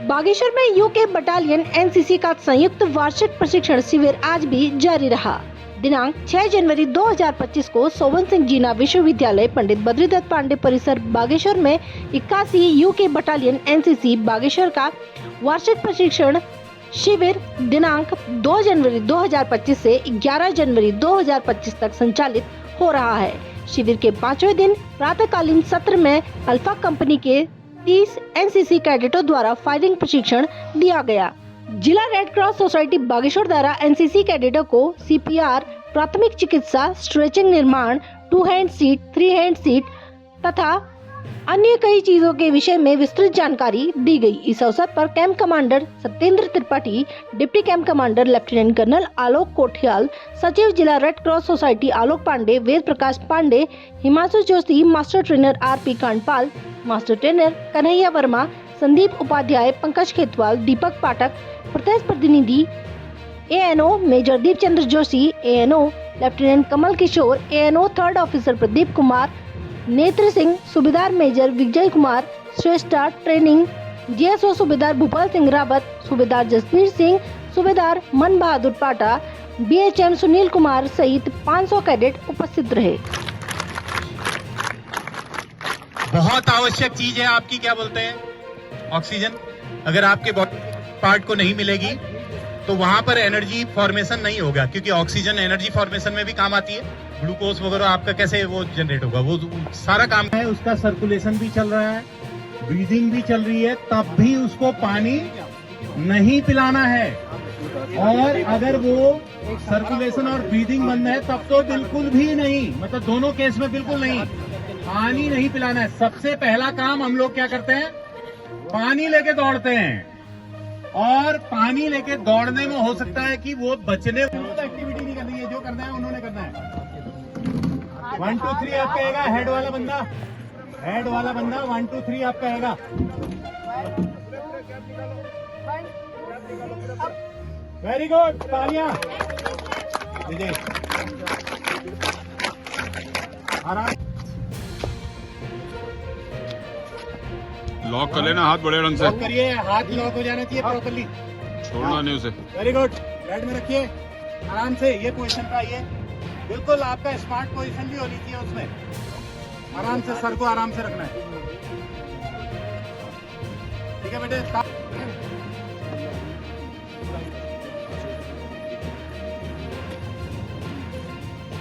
बागेश्वर में UK battalion NCC का संयुक्त वार्षिक प्रशिक्षण शिविर आज भी जारी रहा। दिनांक 6 जनवरी 2025 को सोबन सिंह जीना विश्वविद्यालय पंडित बद्रीदत्त पांडे परिसर बागेश्वर में 81 यूके बटालियन एनसीसी बागेश्वर का वार्षिक प्रशिक्षण शिविर दिनांक 2 जनवरी 2025 से 11 जनवरी 2025 तक संचालित हो रहा है। शिविर के 5वें दिन प्रातःकालीन सत्र में अल्फा कंपनी के 30 एनसीसी कैडेटों द्वारा फायरिंग प्रशिक्षण दिया गया। जिला रेड क्रॉस सोसाइटी बागेश्वर द्वारा एनसीसी कैडेटों को सीपीआर, प्राथमिक चिकित्सा, स्ट्रेचिंग निर्माण, 2 हैंड सीट, 3 हैंड सीट तथा अन्य कई चीजों के विषय में विस्तृत जानकारी दी गई। इस अवसर पर camp commander Satyendra Tripathi, deputy camp commander lieutenant colonel Alok Kothiyal, सचिव जिला red cross society Alok Pande, Ved Prakash Pande, Himanshu Joshi, master trainer RP Kandpal, master trainer Kanhaiya Verma, Sandeep Upadhyay, Pankaj Khetwal, Deepak Pathak, प्रदेश प्रतिनिधि ANO major Deepchandra Joshi, ANO lieutenant Kamal Kishore, ANO 3rd officer Pradeep Kumar, Netra Singh, subedar major Vijay Kumar, Shrestha training, GSO subedar Bhupal Singh Rawat, सूबेदार जसवीर सिंह, सूबेदार मन बहादुर पाटा, बीएचएम सुनील कुमार सहित 500 कैडेट उपस्थित रहे। बहुत आवश्यक चीज है आपकी, क्या बोलते हैं, ऑक्सीजन। अगर आपके बॉडी पार्ट को नहीं मिलेगी तो वहां पर एनर्जी फॉर्मेशन नहीं होगा, क्योंकि ऑक्सीजन एनर्जी फॉर्मेशन में भी काम आती है। ग्लूकोज वगैरह आपका कैसे वो जनरेट होगा, वो सारा काम है। उसका सर्कुलेशन भी चल रहा है, ब्रीदिंग भी चल रही है, तब भी उसको पानी नहीं पिलाना है। और अगर वो सर्कुलेशन और ब्रीदिंग बंद है तब तो बिल्कुल भी नहीं, मतलब दोनों केस में बिल्कुल नहीं, पानी नहीं पिलाना है। सबसे पहला काम हम लोग क्या करते हैं, पानी लेके दौड़ते हैं। और पानी लेके दौड़ने में हो सकता है कि वो बचने एक्टिविटी नहीं करनी है, जो करना है उन्होंने करना है। 1 2 3 आप कहेगा, हेड वाला बंदा 1 2 3 आप कहेगा। वेरी गुड, तालियां। आराम, लॉक कर लेना, हाथ बड़े रंग से लॉक करिए, हाथ लॉक हो जाना चाहिए प्रॉपर्ली, छोड़ना नहीं उसे। वेरी गुड, बेड में रखिए आराम से, ये पोजीशन पे आइए, बिल्कुल आपका स्मार्ट पोजीशन भी होनी चाहिए उसमें। आराम से सर को आराम से रखना है, ठीक है बेटे।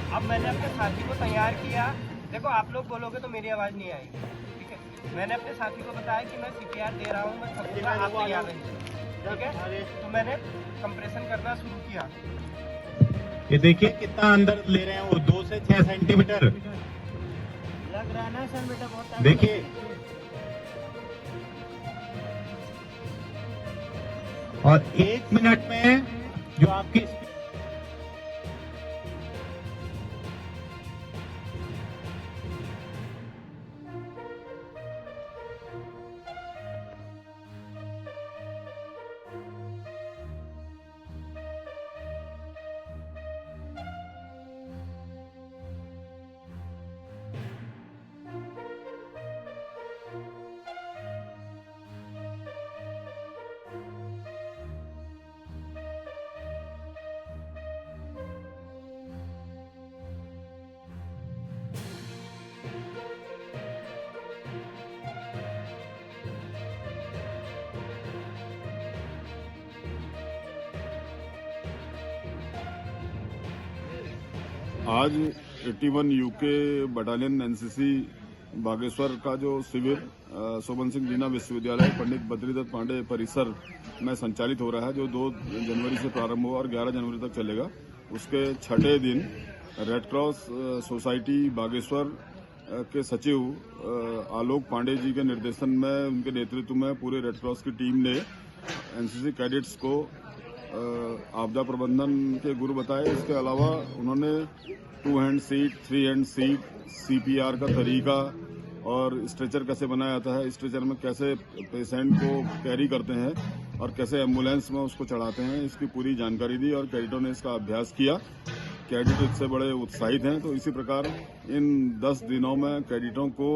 अब मैंने अपने साथी को तैयार किया। देखो, आप लोग बोलोगे तो मेरी आवाज नहीं आएगी, ठीक है। मैंने अपने साथी को बताया कि मैं सीपीआर दे रहा हूँ, मैं थकूंगा, आप तैयार रहिए, ठीक है। तो मैंने कंप्रेशन करना शुरू किया। ये देखिए कितना अंदर ले रहे हैं वो, 2 से 6 सेंटीमीटर लग रहा है ना सर बेटा, बहुत देखिए। और 1 मिनट में जो आपकी आज 81 यूके बटालियन एनसीसी बागेश्वर का जो शिविर सोबन सिंह जीना विश्वविद्यालय पंडित बद्रीदत्त पांडे परिसर में संचालित हो रहा है, जो 2 जनवरी से प्रारंभ हुआ और 11 जनवरी तक चलेगा। उसके 6ठे दिन रेड क्रॉस सोसाइटी बागेश्वर के सचिव आलोक पांडे जी के निर्देशन में, उनके नेतृत्व में पूरे रेड क्रॉस की टीम ने एनसीसी कैडेट्स को आपदा प्रबंधन के गुरु बताए। इसके अलावा उन्होंने 2 hand seat, 3 hand seat, CPR का तरीका और स्ट्रेचर कैसे बनाया जाता है, स्ट्रेचर में कैसे पेशेंट को कैरी करते हैं और कैसे एम्बुलेंस में उसको चढ़ाते हैं, इसकी पूरी जानकारी दी और कैडेटों ने इसका अभ्यास किया। कैडेट इससे बड़े उत्साहित हैं। तो इसी प्रकार इन 10 दिनों में कैडेटों को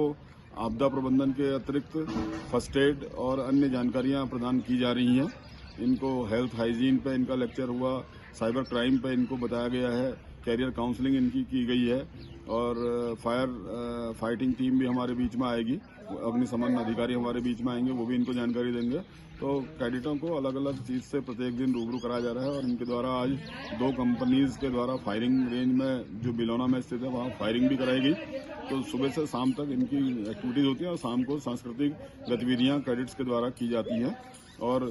आपदा प्रबंधन के अतिरिक्त फर्स्ट एड और अन्य जानकारियां प्रदान की जा रही हैं। इनको हेल्थ हाइजीन पे इनका लेक्चर हुआ, साइबर क्राइम पे इनको बताया गया है, कैरियर काउंसलिंग इनकी की गई है और फाइटिंग टीम भी हमारे बीच में आएगी, अग्निशमन अधिकारी हमारे बीच में आएंगे, वो भी इनको जानकारी देंगे। तो कैडेटों को अलग अलग चीज से प्रत्येक दिन रूबरू कराया जा रहा है और इनके द्वारा आज 2 कंपनीज के द्वारा फायरिंग रेंज में जो बिलोना में स्थित है वहाँ फायरिंग भी कराई गई। तो सुबह से शाम तक इनकी एक्टिविटीज होती है और शाम को सांस्कृतिक गतिविधियां कैडेट्स के द्वारा की जाती हैं और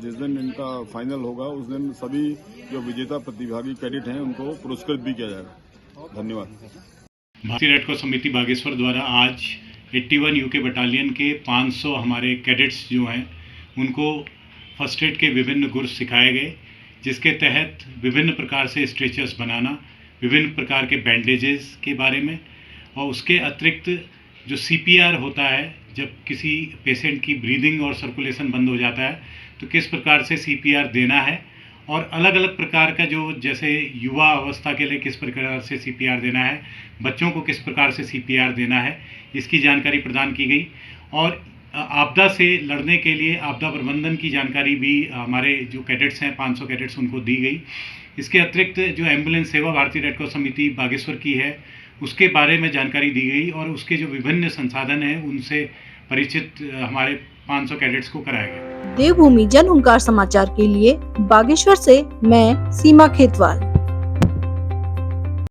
जिस दिन इनका फाइनल होगा उस दिन सभी जो विजेता प्रतिभागी कैडेट हैं उनको पुरस्कृत भी किया जाएगा। धन्यवाद। भारतीय रेड क्रॉस समिति बागेश्वर द्वारा आज 81 यूके बटालियन के 500 हमारे कैडेट्स जो हैं उनको फर्स्ट एड के विभिन्न गुर सिखाए गए, जिसके तहत विभिन्न प्रकार से स्ट्रेचर्स बनाना, विभिन्न प्रकार के बैंडेजेस के बारे में और उसके अतिरिक्त जो CPR होता है, जब किसी पेशेंट की ब्रीदिंग और सर्कुलेशन बंद हो जाता है तो किस प्रकार से CPR देना है और अलग अलग प्रकार का जो जैसे युवा अवस्था के लिए किस प्रकार से CPR देना है, बच्चों को किस प्रकार से CPR देना है, इसकी जानकारी प्रदान की गई और आपदा से लड़ने के लिए आपदा प्रबंधन की जानकारी भी हमारे जो कैडेट्स हैं 500 कैडेट्स उनको दी गई। इसके अतिरिक्त जो एम्बुलेंस सेवा भारतीय रेड क्रॉस समिति बागेश्वर की है उसके बारे में जानकारी दी गई और उसके जो विभिन्न संसाधन हैं उनसे परिचित हमारे 500 कैडेट्स को कराया गया। देवभूमि जन हुंकार समाचार के लिए बागेश्वर से मैं सीमा खेतवाल।